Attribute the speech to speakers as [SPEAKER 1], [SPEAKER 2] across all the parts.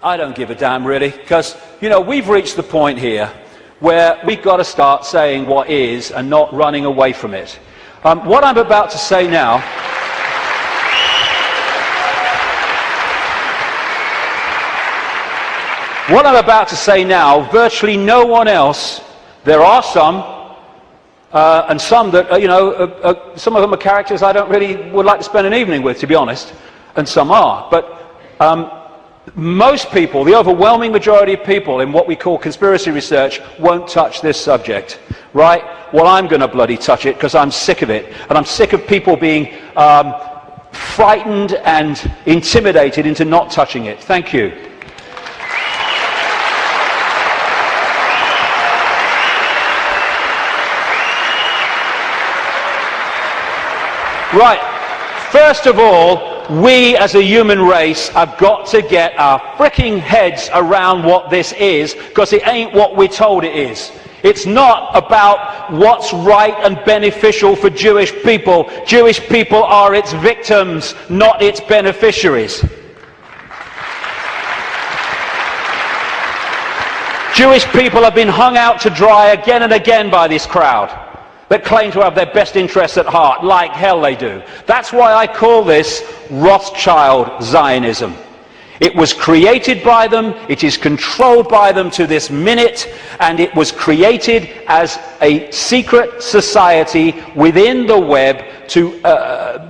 [SPEAKER 1] I don't give a damn, really, because, you know, we've reached the point here where we've got to start saying what is and not running away from it. What I'm about to say now... What I'm about to say now, virtually no one else, there are some, and some that, you know, some of them are characters I don't really would like to spend an evening with, to be honest, and some are. But most people, the overwhelming majority of people in what we call conspiracy research, won't touch this subject, right? Well, I'm going to bloody touch it because I'm sick of it. And I'm sick of people being frightened and intimidated into not touching it. Thank you. Right, first of all, we as a human race have got to get our fricking heads around what this is, because it ain't what we're told it is. It's not about what's right and beneficial for Jewish people. Jewish people are its victims, not its beneficiaries. Jewish people have been hung out to dry again and again by this crowd that claim to have their best interests at heart, like hell they do. That's why I call this Rothschild Zionism. It was created by them, it is controlled by them to this minute, and it was created as a secret society within the web to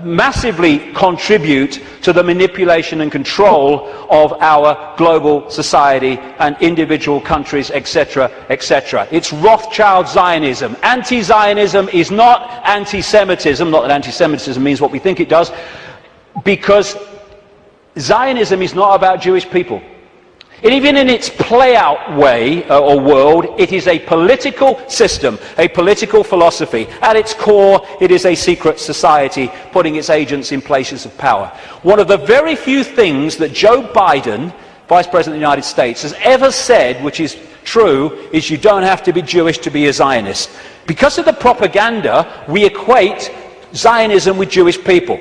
[SPEAKER 1] massively contribute to the manipulation and control of our global society and individual countries, etc., etc. It's Rothschild Zionism. Anti-Zionism is not anti-Semitism, not that anti-Semitism means what we think it does, because Zionism is not about Jewish people. And even in its play-out way or world, it is a political system, a political philosophy. At its core, it is a secret society putting its agents in places of power. One of the very few things that Joe Biden, Vice President of the United States, has ever said, which is true, is you don't have to be Jewish to be a Zionist. Because of the propaganda, we equate Zionism with Jewish people.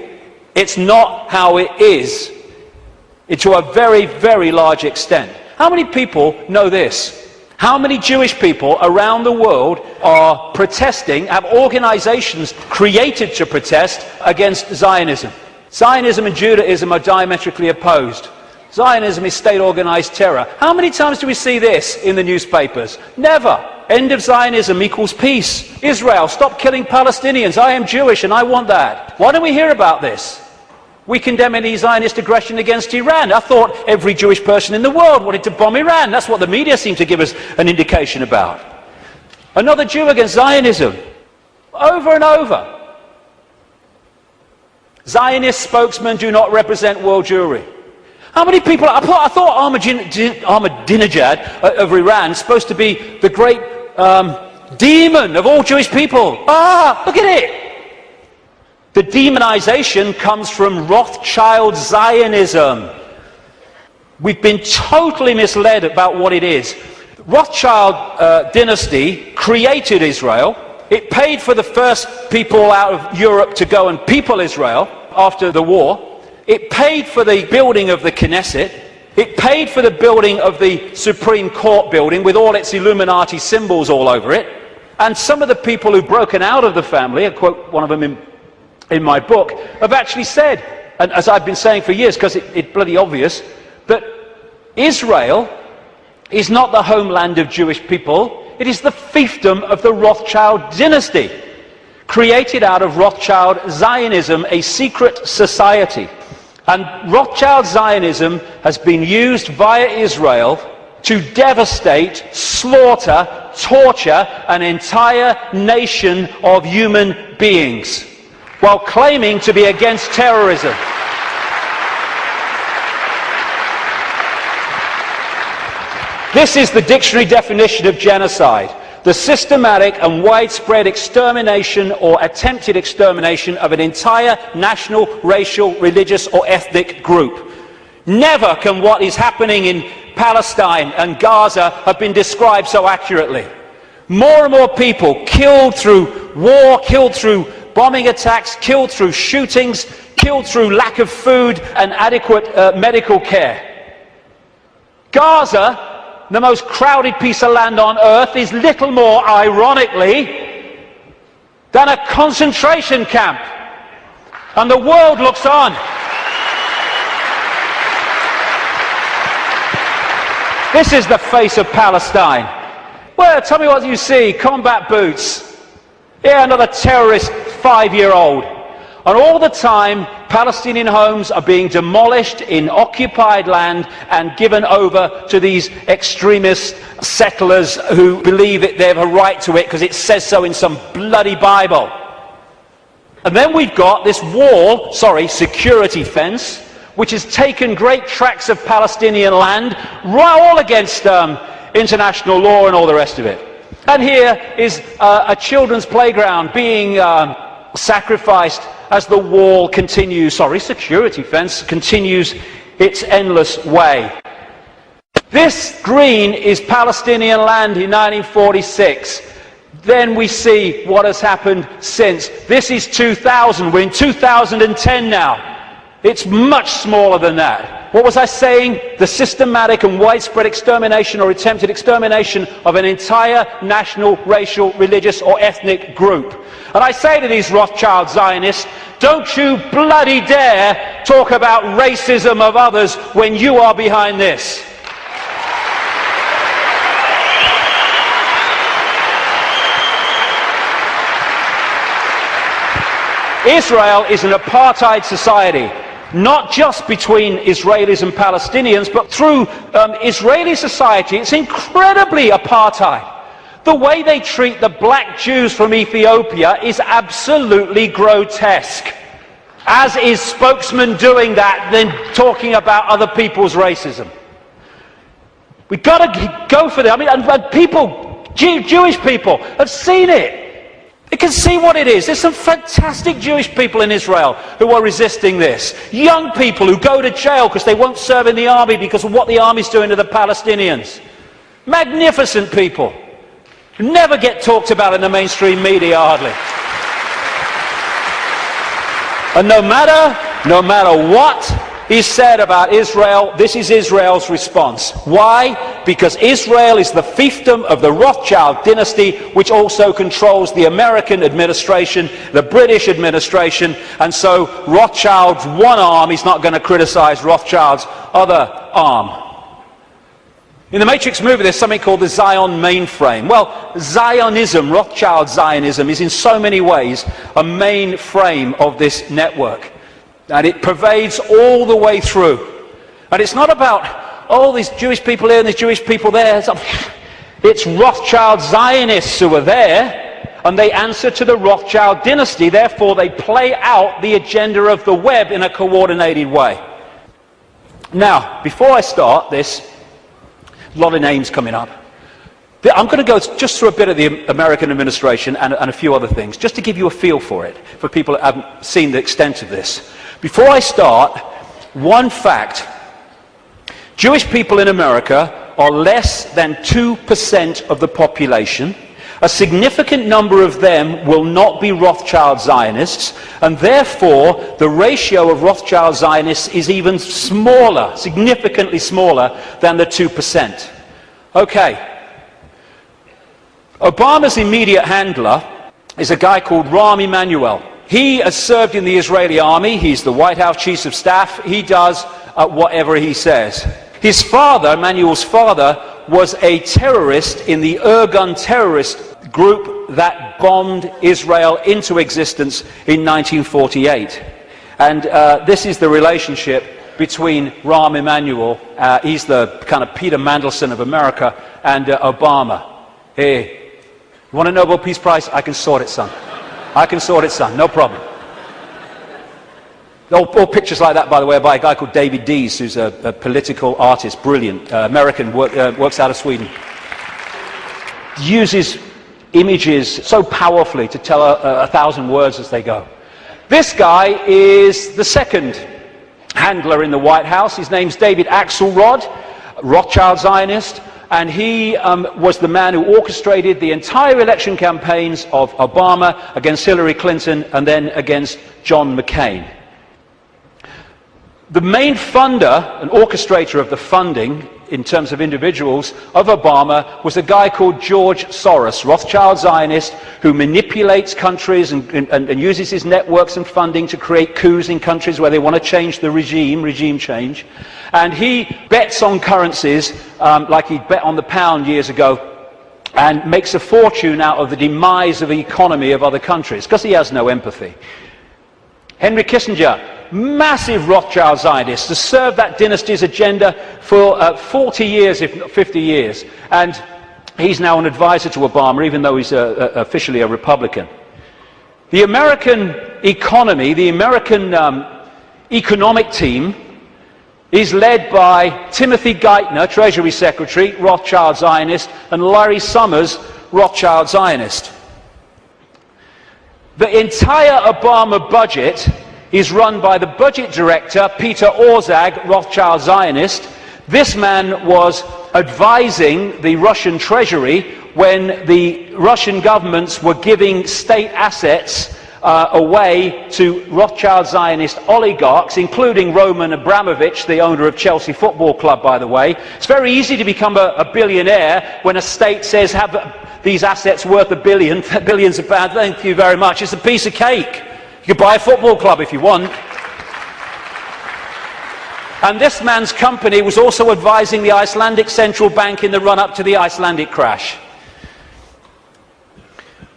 [SPEAKER 1] It's not how it is. To a very, very large extent. How many people know this? How many Jewish people around the world are protesting, have organizations created to protest against Zionism? Zionism and Judaism are diametrically opposed. Zionism is state-organized terror. How many times do we see this in the newspapers? Never. End of Zionism equals peace. Israel, stop killing Palestinians. I am Jewish and I want that. Why don't we hear about this? We condemn any Zionist aggression against Iran. I thought every Jewish person in the world wanted to bomb Iran. That's what the media seem to give us an indication about. Another Jew against Zionism. Over and over. Zionist spokesmen do not represent world Jewry. How many people... I thought Ahmadinejad of Iran is supposed to be the great demon of all Jewish people. Ah, look at it. The demonization comes from Rothschild Zionism. We've been totally misled about what it is. Rothschild dynasty created Israel. It paid for the first people out of Europe to go and people Israel after the war. It paid for the building of the Knesset. It paid for the building of the Supreme Court building with all its Illuminati symbols all over it. And some of the people who've broken out of the family, I quote one of them in my book, have actually said, and as I've been saying for years, because it's bloody obvious, that Israel is not the homeland of Jewish people, it is the fiefdom of the Rothschild dynasty, created out of Rothschild Zionism, a secret society. And Rothschild Zionism has been used via Israel to devastate, slaughter, torture an entire nation of human beings, while claiming to be against terrorism. This is the dictionary definition of genocide: the systematic and widespread extermination or attempted extermination of an entire national, racial, religious or ethnic group. Never can what is happening in Palestine and Gaza have been described so accurately. More and more people killed through war, killed through bombing attacks, killed through shootings, killed through lack of food and adequate medical care. Gaza, the most crowded piece of land on earth, is little more, ironically, than a concentration camp. And the world looks on. This is the face of Palestine. Well, tell me what you see. Combat boots. Yeah, another terrorist 5-year-old. And all the time, Palestinian homes are being demolished in occupied land and given over to these extremist settlers who believe that they have a right to it because it says so in some bloody Bible. And then we've got this wall, security fence, which has taken great tracts of Palestinian land, all against international law and all the rest of it. And here is a children's playground being sacrificed as the wall continues, security fence continues its endless way. This green is Palestinian land in 1946. Then we see what has happened since. This is 2000. We're in 2010 now. It's much smaller than that. What was I saying? The systematic and widespread extermination or attempted extermination of an entire national, racial, religious or ethnic group. And I say to these Rothschild Zionists, don't you bloody dare talk about racism of others when you are behind this. Israel is an apartheid society. Not just between Israelis and Palestinians, but through Israeli society. It's incredibly apartheid. The way they treat the black Jews from Ethiopia is absolutely grotesque. As is spokesman doing that, then talking about other people's racism. We've got to go for that. I mean, and people, Jewish people, have seen it. They can see what it is. There's some fantastic Jewish people in Israel who are resisting this. Young people who go to jail because they won't serve in the army because of what the army's doing to the Palestinians. Magnificent people who never get talked about in the mainstream media hardly. And no matter what is said about Israel, this is Israel's response. Why? Because Israel is the fiefdom of the Rothschild dynasty, which also controls the American administration, the British administration, and so Rothschild's one arm is not going to criticize Rothschild's other arm. In the Matrix movie, there's something called the Zion mainframe. Well, Zionism, Rothschild Zionism, is in so many ways a mainframe of this network. And it pervades all the way through. And it's not about, these Jewish people here and these Jewish people there. It's Rothschild Zionists who are there, and they answer to the Rothschild dynasty. Therefore, they play out the agenda of the web in a coordinated way. Now, before I start this, a lot of names coming up. I'm going to go just through a bit of the American administration and a few other things, just to give you a feel for it, for people that haven't seen the extent of this. Before I start, one fact. Jewish people in America are less than 2% of the population. A significant number of them will not be Rothschild Zionists, and therefore the ratio of Rothschild Zionists is even smaller, significantly smaller than the 2%. Okay. Obama's immediate handler is a guy called Rahm Emanuel. He has served in the Israeli army. He's the White House Chief of Staff. He does whatever he says. His father, Emanuel's father, was a terrorist in the Irgun terrorist group that bombed Israel into existence in 1948. And this is the relationship between Rahm Emanuel, he's the kind of Peter Mandelson of America, and Obama. Hey, you want a Nobel Peace Prize? I can sort it, son. I can sort it, son. No problem. All pictures like that, by the way, are by a guy called David Icke, who's a political artist, brilliant, American, works out of Sweden. Uses images so powerfully to tell 1,000 words as they go. This guy is the second handler in the White House. His name's David Icke, Rothschild Zionist, and he was the man who orchestrated the entire election campaigns of Obama against Hillary Clinton and then against John McCain. The main funder and orchestrator of the funding in terms of individuals of Obama was a guy called George Soros, Rothschild Zionist, who manipulates countries and uses his networks and funding to create coups in countries where they want to change the regime change. And he bets on currencies like he bet on the pound years ago, and makes a fortune out of the demise of the economy of other countries, because he has no empathy. Henry Kissinger, massive Rothschild Zionist, has served that dynasty's agenda for 40 years, if not 50 years. And he's now an advisor to Obama, even though he's officially a Republican. The American economy, the American economic team, is led by Timothy Geithner, Treasury Secretary, Rothschild Zionist, and Larry Summers, Rothschild Zionist. The entire Obama budget is run by the budget director, Peter Orszag, Rothschild Zionist. This man was advising the Russian Treasury when the Russian governments were giving state assets away to Rothschild Zionist oligarchs, including Roman Abramovich, the owner of Chelsea Football Club, by the way. It's very easy to become a billionaire when a state says, have these assets worth $1 billion, billions of pounds. Thank you very much. It's a piece of cake. You could buy a football club if you want. And this man's company was also advising the Icelandic Central Bank in the run-up to the Icelandic crash.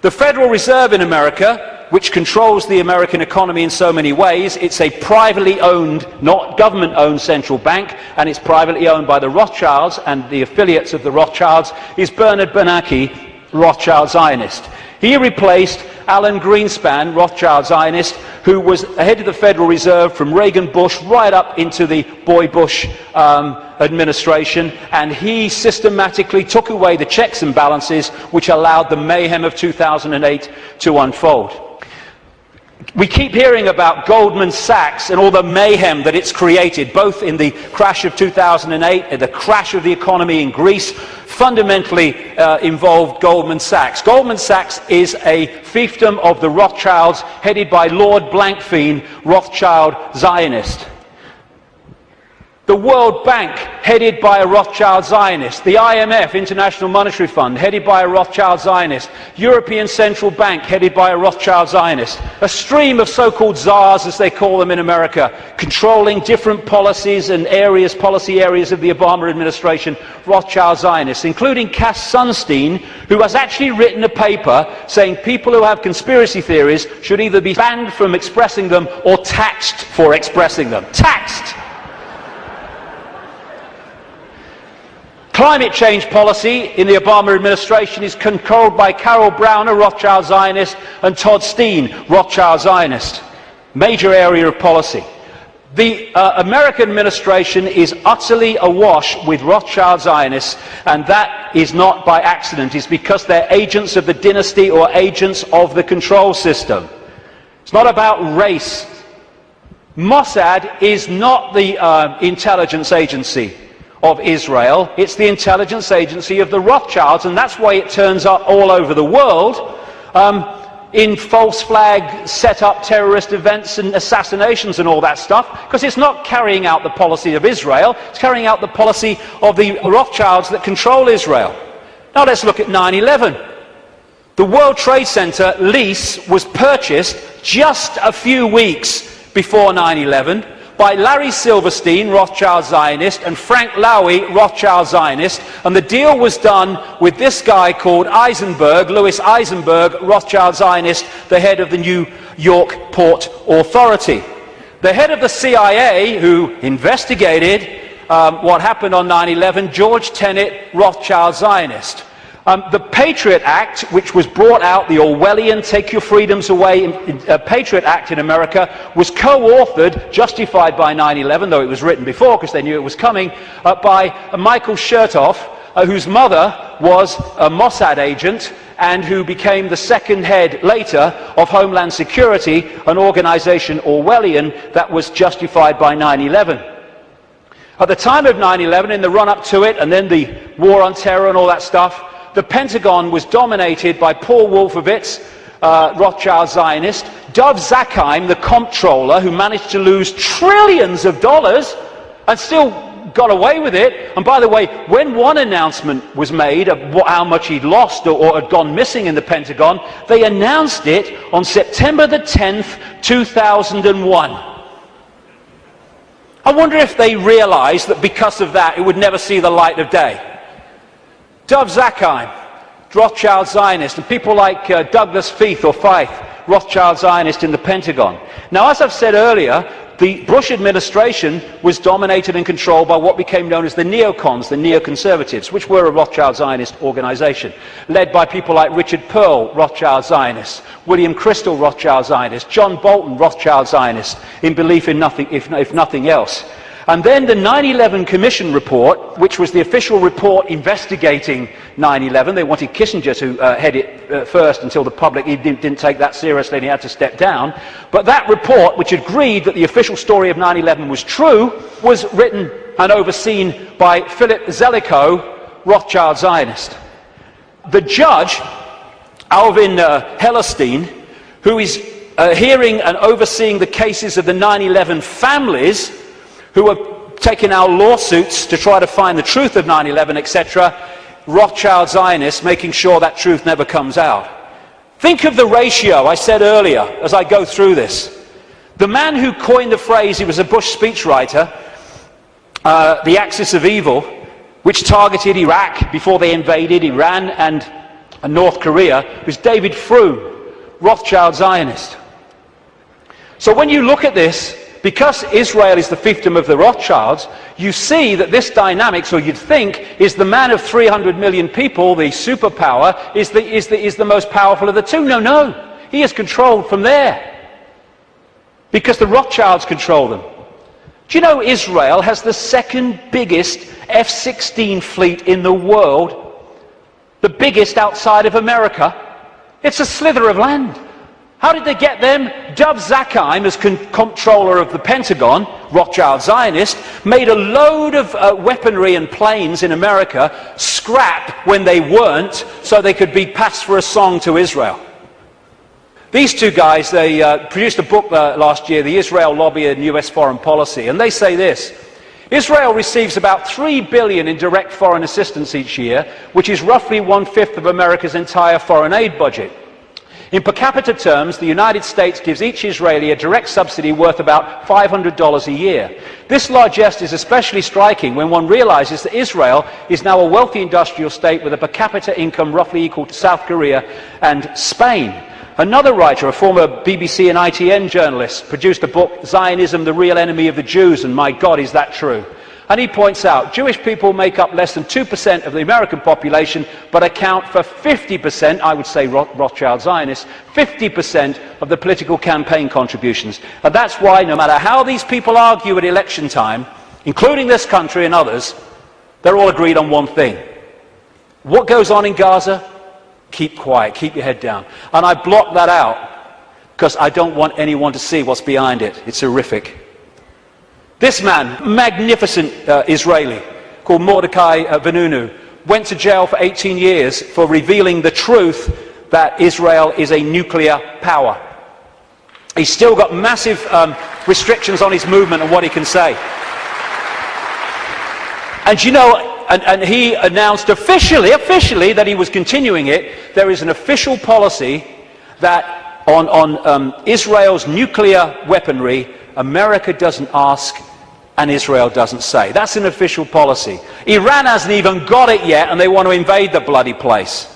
[SPEAKER 1] The Federal Reserve in America, which controls the American economy in so many ways, it's a privately owned, not government-owned central bank, and it's privately owned by the Rothschilds and the affiliates of the Rothschilds, is Bernard Bernanke, Rothschild Zionist. He replaced Alan Greenspan, Rothschild Zionist, who was head of the Federal Reserve from Reagan Bush right up into the Boy Bush administration, and he systematically took away the checks and balances which allowed the mayhem of 2008 to unfold. We keep hearing about Goldman Sachs and all the mayhem that it's created, both in the crash of 2008 and the crash of the economy in Greece, fundamentally involved Goldman Sachs. Goldman Sachs is a fiefdom of the Rothschilds, headed by Lord Blankfein, Rothschild Zionist. The World Bank, headed by a Rothschild Zionist. The IMF, International Monetary Fund, headed by a Rothschild Zionist. European Central Bank, headed by a Rothschild Zionist. A stream of so-called czars, as they call them in America, controlling different policies and areas, policy areas of the Obama administration, Rothschild Zionists, including Cass Sunstein, who has actually written a paper saying people who have conspiracy theories should either be banned from expressing them or taxed for expressing them. Taxed! Climate change policy in the Obama administration is controlled by Carol Browner, Rothschild Zionist, and Todd Steen, Rothschild Zionist. Major area of policy. The American administration is utterly awash with Rothschild Zionists, and that is not by accident. It's because they're agents of the dynasty or agents of the control system. It's not about race. Mossad is not the intelligence agency of Israel. It's the intelligence agency of the Rothschilds, and that's why it turns up all over the world in false flag set up terrorist events and assassinations and all that stuff, because it's not carrying out the policy of Israel, it's carrying out the policy of the Rothschilds that control Israel. Now let's look at 9/11. The World Trade Center lease was purchased just a few weeks before 9/11 by Larry Silverstein, Rothschild Zionist, and Frank Lowy, Rothschild Zionist, and the deal was done with this guy called Eisenberg, Louis Eisenberg, Rothschild Zionist, the head of the New York Port Authority. The head of the CIA, who investigated what happened on 9/11, George Tenet, Rothschild Zionist. The Patriot Act, which was brought out, the Orwellian Take Your Freedoms Away Patriot Act in America, was co-authored, justified by 9/11, though it was written before because they knew it was coming, by Michael Chertoff, whose mother was a Mossad agent and who became the second head later of Homeland Security, an organization Orwellian that was justified by 9/11. At the time of 9/11, in the run-up to it, and then the war on terror and all that stuff, the Pentagon was dominated by Paul Wolfowitz, Rothschild Zionist, Dov Zakheim, the comptroller, who managed to lose trillions of dollars and still got away with it. And by the way, when one announcement was made of how much he'd lost or had gone missing in the Pentagon, they announced it on September the 10th, 2001. I wonder if they realized that because of that it would never see the light of day. Dov Zakheim, Rothschild Zionist, and people like Douglas Feith or Feith, Rothschild Zionist in the Pentagon. Now, as I've said earlier, the Bush administration was dominated and controlled by what became known as the neocons, the neoconservatives, which were a Rothschild Zionist organization, led by people like Richard Pearl, Rothschild Zionist, William Crystal, Rothschild Zionist, John Bolton, Rothschild Zionist, in belief in nothing, if nothing else. And then the 9/11 Commission report, which was the official report investigating 9/11. They wanted Kissinger to head it first until the public didn't take that seriously and he had to step down. But that report, which agreed that the official story of 9/11 was true, was written and overseen by Philip Zelikow, Rothschild Zionist. The judge, Alvin Hellerstein, who is hearing and overseeing the cases of the 9/11 families, who are taking our lawsuits to try to find the truth of 9/11, etc., Rothschild Zionists, making sure that truth never comes out. Think of the ratio I said earlier as I go through this. The man who coined the phrase, he was a Bush speechwriter, the axis of evil, which targeted Iraq before they invaded Iran and North Korea, was David Froome, Rothschild Zionist. So when you look at this, because Israel is the fiefdom of the Rothschilds, you see that this dynamics, or you'd think, is the man of 300 million people, the superpower, is the most powerful of the two. No. He is controlled from there. Because the Rothschilds control them. Do you know Israel has the second biggest F-16 fleet in the world? The biggest outside of America? It's a slither of land. How did they get them? Dov Zakheim, as comptroller of the Pentagon, Rothschild Zionist, made a load of weaponry and planes in America scrap when they weren't, so they could be passed for a song to Israel. These two guys, they produced a book last year, The Israel Lobby and US Foreign Policy, and they say this: Israel receives about $3 billion in direct foreign assistance each year, which is roughly 1/5 of America's entire foreign aid budget. In per capita terms, the United States gives each Israeli a direct subsidy worth about $500 a year. This largesse is especially striking when one realizes that Israel is now a wealthy industrial state with a per capita income roughly equal to South Korea and Spain. Another writer, a former BBC and ITN journalist, produced a book, Zionism, the Real Enemy of the Jews, and my God, is that true? And he points out, Jewish people make up less than 2% of the American population, but account for 50%, I would say Rothschild Zionists, 50% of the political campaign contributions. And that's why, no matter how these people argue at election time, including this country and others, they're all agreed on one thing. What goes on in Gaza? Keep quiet, keep your head down. And I block that out because I don't want anyone to see what's behind it. It's horrific. This man, magnificent Israeli, called Mordecai Vanunu, went to jail for 18 years for revealing the truth that Israel is a nuclear power. He's still got massive restrictions on his movement and what he can say. And you know, and he announced officially that he was continuing it. There is an official policy that on Israel's nuclear weaponry, America doesn't ask and Israel doesn't say. That's an official policy. Iran hasn't even got it yet and they want to invade the bloody place.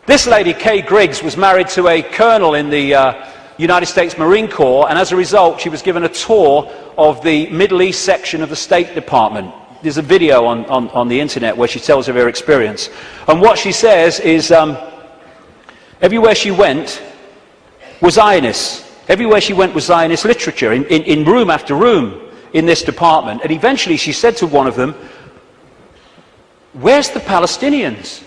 [SPEAKER 1] This lady, Kay Griggs, was married to a colonel in the United States Marine Corps, and as a result she was given a tour of the Middle East section of the State Department. There's a video on the internet where she tells of her experience. And what she says is everywhere she went was Zionists. Everywhere she went was Zionist literature, in room after room in this department. And eventually she said to one of them, "Where's the Palestinians?"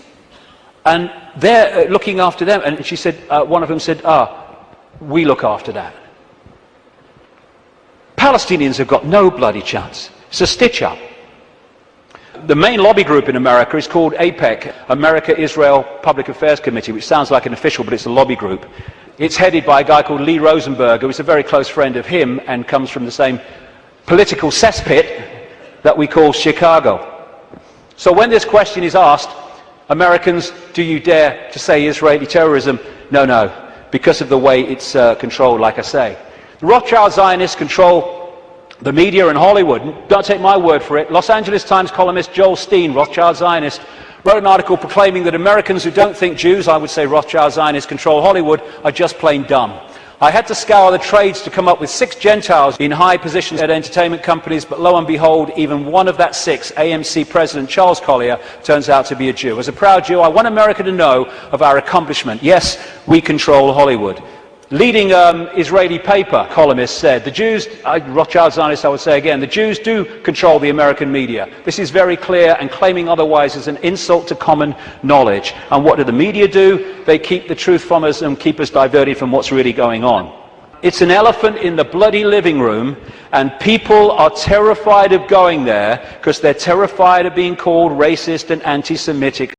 [SPEAKER 1] And they're looking after them. And she said, one of them said, "We look after that." Palestinians have got no bloody chance. It's a stitch-up. The main lobby group in America is called APEC, America-Israel Public Affairs Committee, which sounds like an official, but it's a lobby group. It's headed by a guy called Lee Rosenberg, who is a very close friend of him and comes from the same political cesspit that we call Chicago. So when this question is asked, Americans, do you dare to say Israeli terrorism? No, no, because of the way it's controlled, like I say. The Rothschild Zionists control the media and Hollywood. Don't take my word for it. Los Angeles Times columnist Joel Steen, Rothschild Zionist, wrote an article proclaiming that Americans who don't think Jews, I would say Rothschild Zionists, control Hollywood, are just plain dumb. I had to scour the trades to come up with 6 Gentiles in high positions at entertainment companies, but lo and behold, even one of that 6, AMC President Charles Collier, turns out to be a Jew. As a proud Jew, I want America to know of our accomplishment. Yes, we control Hollywood. Leading Israeli paper columnist said, the Jews, Rothschild Zionists I would say again, the Jews do control the American media. This is very clear, and claiming otherwise is an insult to common knowledge. And what do the media do? They keep the truth from us and keep us diverted from what's really going on. It's an elephant in the bloody living room, and people are terrified of going there because they're terrified of being called racist and anti-Semitic.